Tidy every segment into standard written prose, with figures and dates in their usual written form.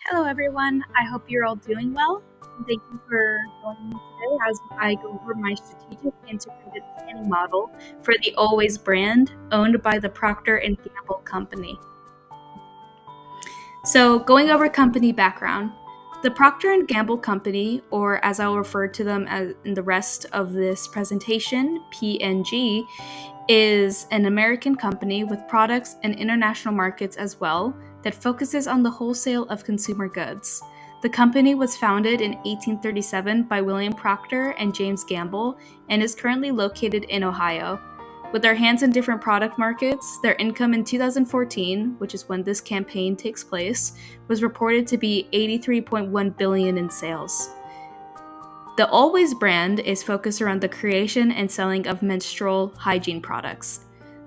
Hello, everyone. I hope you're all doing well. Thank you for joining me today as I go over my strategic integrated planning model for the Always brand owned by the Procter & Gamble company. So, going over company background. The Procter & Gamble company, or as I'll refer to them as in the rest of this presentation, P&G, is an American company with products in international markets as well that focuses on the wholesale of consumer goods. The company was founded in 1837 by William Procter and James Gamble and is currently located in Ohio. With their hands in different product markets, their income in 2014, which is when this campaign takes place, was reported to be $83.1 billion in sales. The Always brand is focused around the creation and selling of menstrual hygiene products.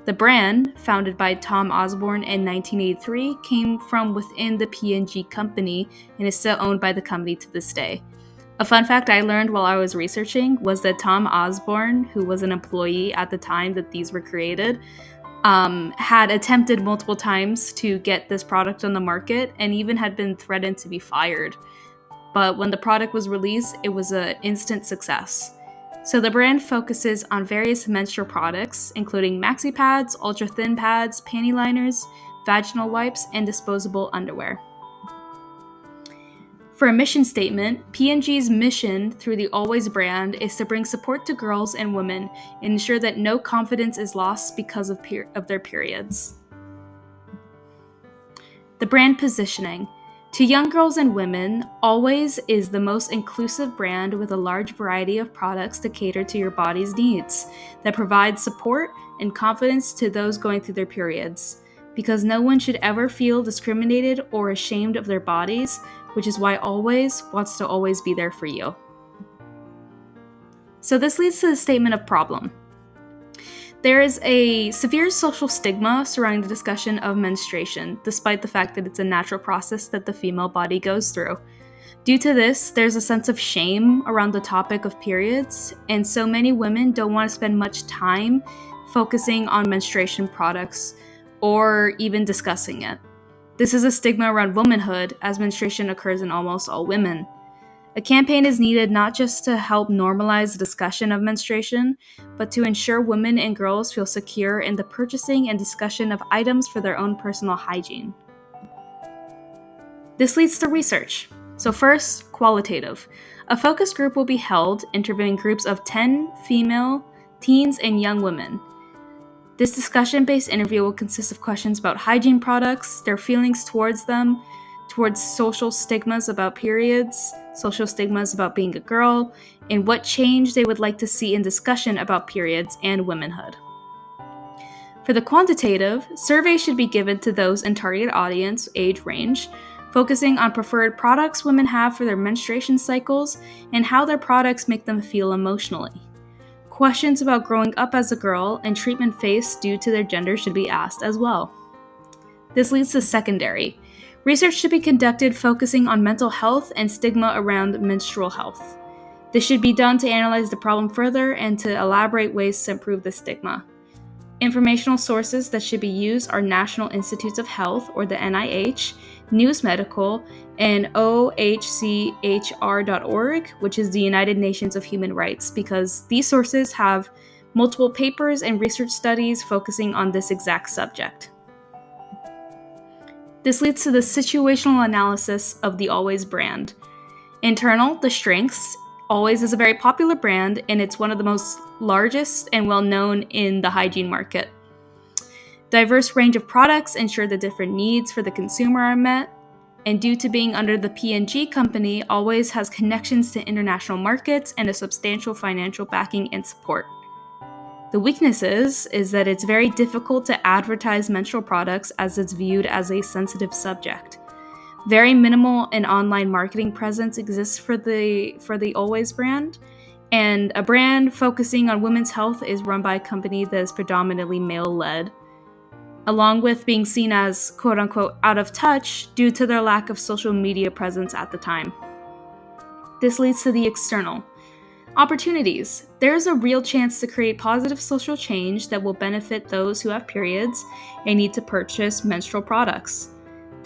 The brand, founded by Tom Osborne in 1983, came from within the P&G company and is still owned by the company to this day. A fun fact I learned while I was researching was that Tom Osborne, who was an employee at the time that these were created, had attempted multiple times to get this product on the market and even had been threatened to be fired. But when the product was released, it was an instant success. So the brand focuses on various menstrual products, including maxi pads, ultra-thin pads, panty liners, vaginal wipes, and disposable underwear. For a mission statement, P&G's mission through the Always brand is to bring support to girls and women and ensure that no confidence is lost because of their periods. The brand positioning. To young girls and women, Always is the most inclusive brand with a large variety of products to cater to your body's needs that provide support and confidence to those going through their periods. Because no one should ever feel discriminated or ashamed of their bodies, which is why Always wants to always be there for you. So this leads to the statement of problem. There is a severe social stigma surrounding the discussion of menstruation, despite the fact that it's a natural process that the female body goes through. Due to this, there's a sense of shame around the topic of periods, and so many women don't want to spend much time focusing on menstruation products or even discussing it. This is a stigma around womanhood, as menstruation occurs in almost all women. A campaign is needed not just to help normalize the discussion of menstruation, but to ensure women and girls feel secure in the purchasing and discussion of items for their own personal hygiene. This leads to research. So first, qualitative. A focus group will be held, interviewing groups of 10 female, teens, and young women. This discussion-based interview will consist of questions about hygiene products, their feelings towards them, towards social stigmas about periods, social stigmas about being a girl, and what change they would like to see in discussion about periods and womanhood. For the quantitative, surveys should be given to those in target audience age range, focusing on preferred products women have for their menstruation cycles and how their products make them feel emotionally. Questions about growing up as a girl and treatment faced due to their gender should be asked as well. This leads to secondary. Research should be conducted focusing on mental health and stigma around menstrual health. This should be done to analyze the problem further and to elaborate ways to improve the stigma. Informational sources that should be used are National Institutes of Health, or the NIH, News Medical, and OHCHR.org, which is the United Nations of Human Rights, because these sources have multiple papers and research studies focusing on this exact subject. This leads to the situational analysis of the Always brand. Internal, the strengths. Always is a very popular brand, and it's one of the most largest and well-known in the hygiene market. Diverse range of products ensure the different needs for the consumer are met, and due to being under the P&G company, Always has connections to international markets and a substantial financial backing and support. The weaknesses is that it's very difficult to advertise menstrual products as it's viewed as a sensitive subject. Very minimal and online marketing presence exists for the Always brand, and a brand focusing on women's health is run by a company that is predominantly male-led, along with being seen as quote-unquote out of touch due to their lack of social media presence at the time. This leads to the external. Opportunities. There is a real chance to create positive social change that will benefit those who have periods and need to purchase menstrual products.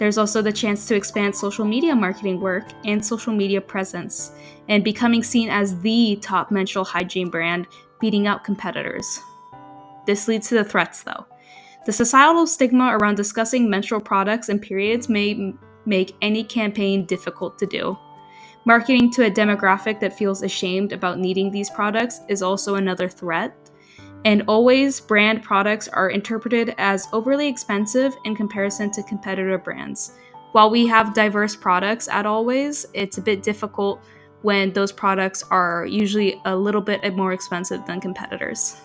There's also the chance to expand social media marketing work and social media presence, and becoming seen as the top menstrual hygiene brand, beating out competitors. This leads to the threats, though. The societal stigma around discussing menstrual products and periods may make any campaign difficult to do. Marketing to a demographic that feels ashamed about needing these products is also another threat. And Always brand products are interpreted as overly expensive in comparison to competitor brands. While we have diverse products at Always, it's a bit difficult when those products are usually a little bit more expensive than competitors.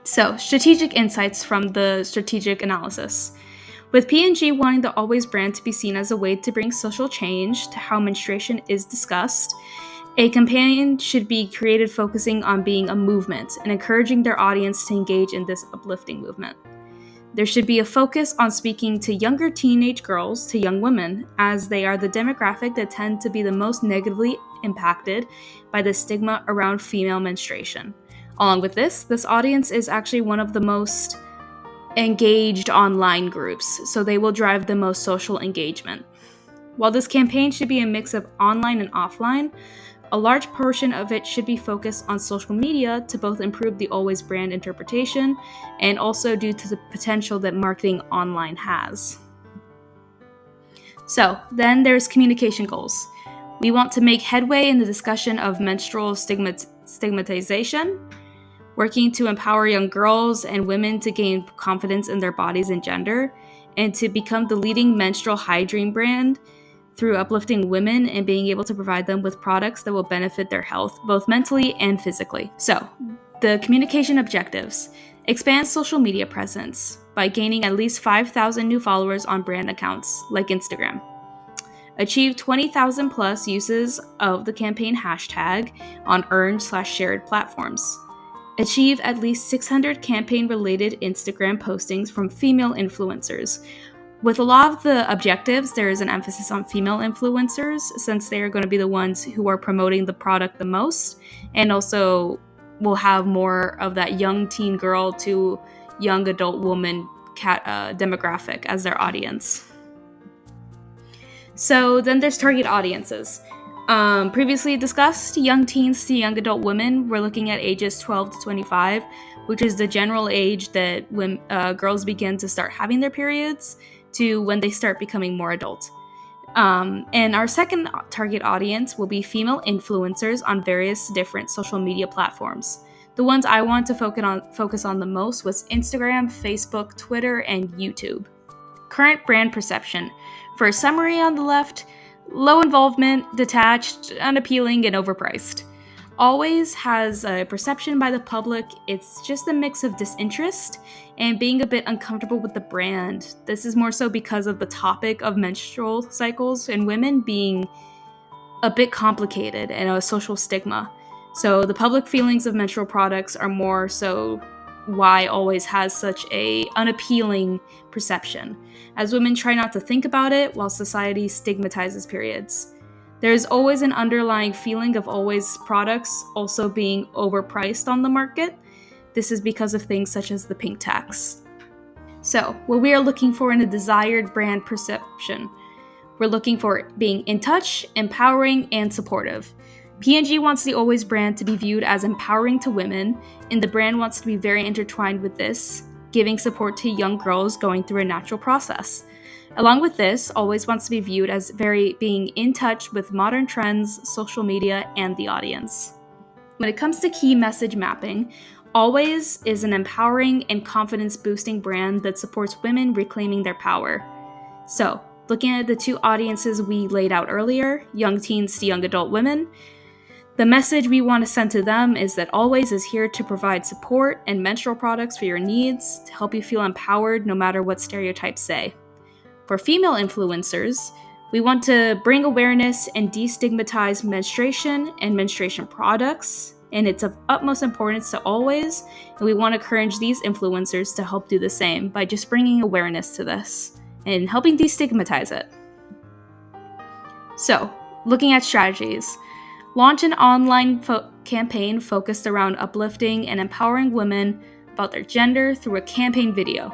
So, strategic insights from the strategic analysis. With P&G wanting the Always brand to be seen as a way to bring social change to how menstruation is discussed, a campaign should be created focusing on being a movement and encouraging their audience to engage in this uplifting movement. There should be a focus on speaking to younger teenage girls to young women, as they are the demographic that tend to be the most negatively impacted by the stigma around female menstruation. Along with this audience is actually one of the most engaged online groups, so they will drive the most social engagement. While this campaign should be a mix of online and offline, a large portion of it should be focused on social media to both improve the Always brand interpretation and also due to the potential that marketing online has. So, then there's communication goals. We want to make headway in the discussion of menstrual stigmatization, working to empower young girls and women to gain confidence in their bodies and gender, and to become the leading menstrual hygiene brand through uplifting women and being able to provide them with products that will benefit their health, both mentally and physically. So, the communication objectives. Expand social media presence by gaining at least 5,000 new followers on brand accounts, like Instagram. Achieve 20,000 plus uses of the campaign hashtag on earned/shared platforms. Achieve at least 600 campaign-related Instagram postings from female influencers. With a lot of the objectives, there is an emphasis on female influencers since they are going to be the ones who are promoting the product the most, and also will have more of that young teen girl to young adult woman demographic as their audience. So then there's target audiences. Previously discussed, young teens to young adult women, we're looking at ages 12 to 25, which is the general age that when girls begin to start having their periods, to when they start becoming more adult. And our second target audience will be female influencers on various different social media platforms. The ones I want to focus on the most was Instagram, Facebook, Twitter, and YouTube. Current brand perception. For a summary on the left, low involvement, detached, unappealing, and overpriced. Always has a perception by the public, it's just a mix of disinterest and being a bit uncomfortable with the brand. This is more so because of the topic of menstrual cycles and women being a bit complicated and a social stigma. So the public feelings of menstrual products are more so why Always has such a unappealing perception, as women try not to think about it while society stigmatizes periods. There's always an underlying feeling of Always products also being overpriced on the market. This is because of things such as the pink tax. So, what we are looking for in a desired brand perception, we're looking for being in touch, empowering, and supportive. P&G wants the Always brand to be viewed as empowering to women, and the brand wants to be very intertwined with this, giving support to young girls going through a natural process. Along with this, Always wants to be viewed as being in touch with modern trends, social media, and the audience. When it comes to key message mapping, Always is an empowering and confidence-boosting brand that supports women reclaiming their power. So, looking at the two audiences we laid out earlier, young teens to young adult women, the message we want to send to them is that Always is here to provide support and menstrual products for your needs to help you feel empowered no matter what stereotypes say. For female influencers, we want to bring awareness and destigmatize menstruation and menstruation products, and it's of utmost importance to Always, and we want to encourage these influencers to help do the same by just bringing awareness to this and helping destigmatize it. So, looking at strategies. Launch an online campaign focused around uplifting and empowering women about their gender through a campaign video.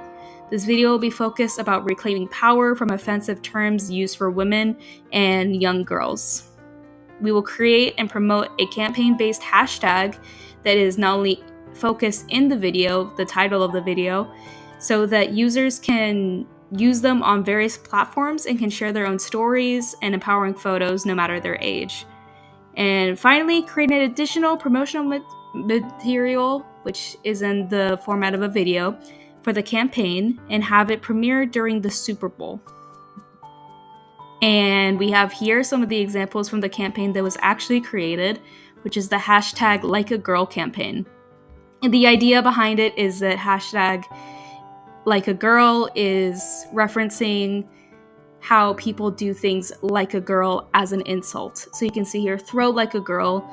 This video will be focused about reclaiming power from offensive terms used for women and young girls. We will create and promote a campaign-based hashtag that is not only focused in the video, the title of the video, so that users can use them on various platforms and can share their own stories and empowering photos no matter their age. And finally, create an additional promotional material, which is in the format of a video, for the campaign and have it premiere during the Super Bowl. And we have here some of the examples from the campaign that was actually created, which is the hashtag Like a Girl campaign. And the idea behind it is that hashtag Like a Girl is referencing how people do things like a girl as an insult. So you can see here, throw like a girl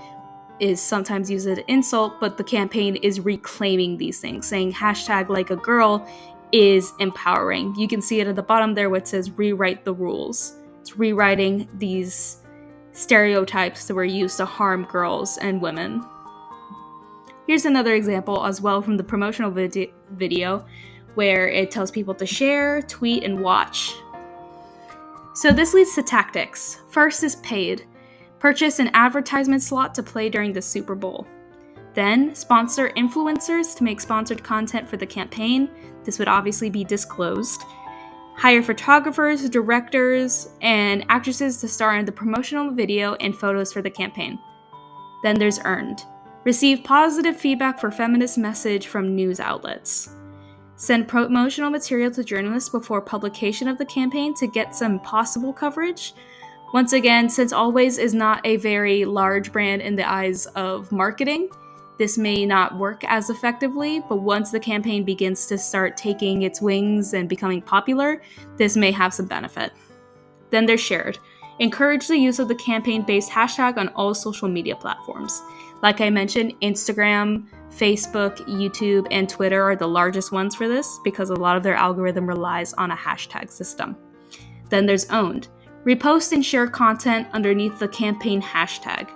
is sometimes used as an insult, but the campaign is reclaiming these things, saying hashtag Like a Girl is empowering. You can see it at the bottom there where it says rewrite the rules. It's rewriting these stereotypes that were used to harm girls and women. Here's another example as well from the promotional video where it tells people to share, tweet, and watch. So this leads to tactics. First is paid. Purchase an advertisement slot to play during the Super Bowl. Then sponsor influencers to make sponsored content for the campaign. This would obviously be disclosed. Hire photographers, directors, and actresses to star in the promotional video and photos for the campaign. Then there's earned. Receive positive feedback for feminist message from news outlets. Send promotional material to journalists before publication of the campaign to get some possible coverage. Once again, since Always is not a very large brand in the eyes of marketing, this may not work as effectively, but once the campaign begins to start taking its wings and becoming popular, this may have some benefit. Then there's shared. Encourage the use of the campaign-based hashtag on all social media platforms. Like I mentioned, Instagram, Facebook, YouTube, and Twitter are the largest ones for this because a lot of their algorithm relies on a hashtag system. Then there's owned. Repost and share content underneath the campaign hashtag.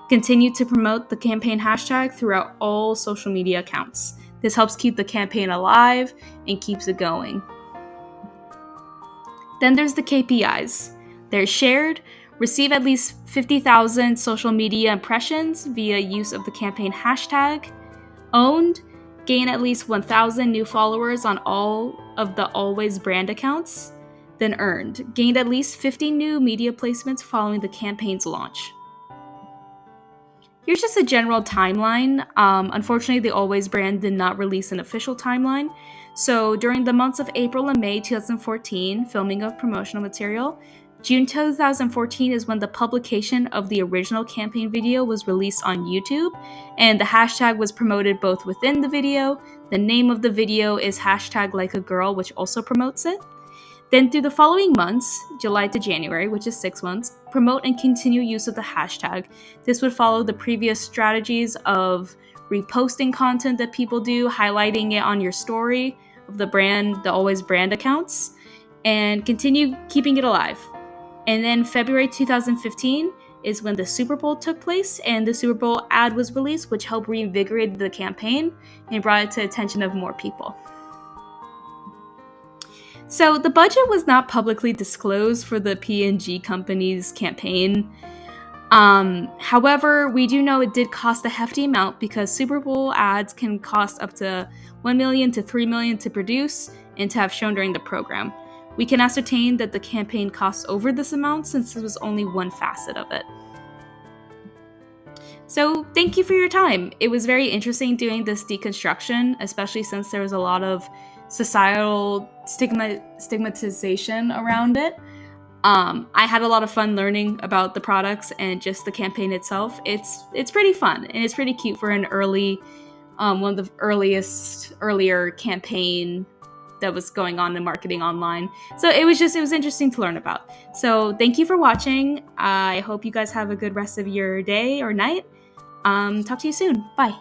Continue to promote the campaign hashtag throughout all social media accounts. This helps keep the campaign alive and keeps it going. Then there's the KPIs. They're shared, receive at least 50,000 social media impressions via use of the campaign hashtag. Owned, gain at least 1,000 new followers on all of the Always brand accounts. Then earned, gained at least 50 new media placements following the campaign's launch. Here's just a general timeline. Unfortunately, the Always brand did not release an official timeline. So during the months of April and May 2014, filming of promotional material. June 2014 is when the publication of the original campaign video was released on YouTube, and the hashtag was promoted both within the video. The name of the video is hashtag Like a Girl, which also promotes it. Then through the following months, July to January, which is 6 months, promote and continue use of the hashtag. This would follow the previous strategies of reposting content that people do, highlighting it on your story of the brand, the Always brand accounts, and continue keeping it alive. And then February 2015 is when the Super Bowl took place and the Super Bowl ad was released, which helped reinvigorate the campaign and brought it to the attention of more people. So the budget was not publicly disclosed for the P&G company's campaign. However, we do know it did cost a hefty amount because Super Bowl ads can cost up to $1 million to $3 million to produce and to have shown during the program. We can ascertain that the campaign cost over this amount since this was only one facet of it. So thank you for your time. It was very interesting doing this deconstruction, especially since there was a lot of societal stigmatization around it. I had a lot of fun learning about the products and just the campaign itself. It's pretty fun and it's pretty cute for an early, one of the earlier campaign that was going on in marketing online. So it was interesting to learn about. So thank you for watching. I hope you guys have a good rest of your day or night. Talk to you soon. Bye.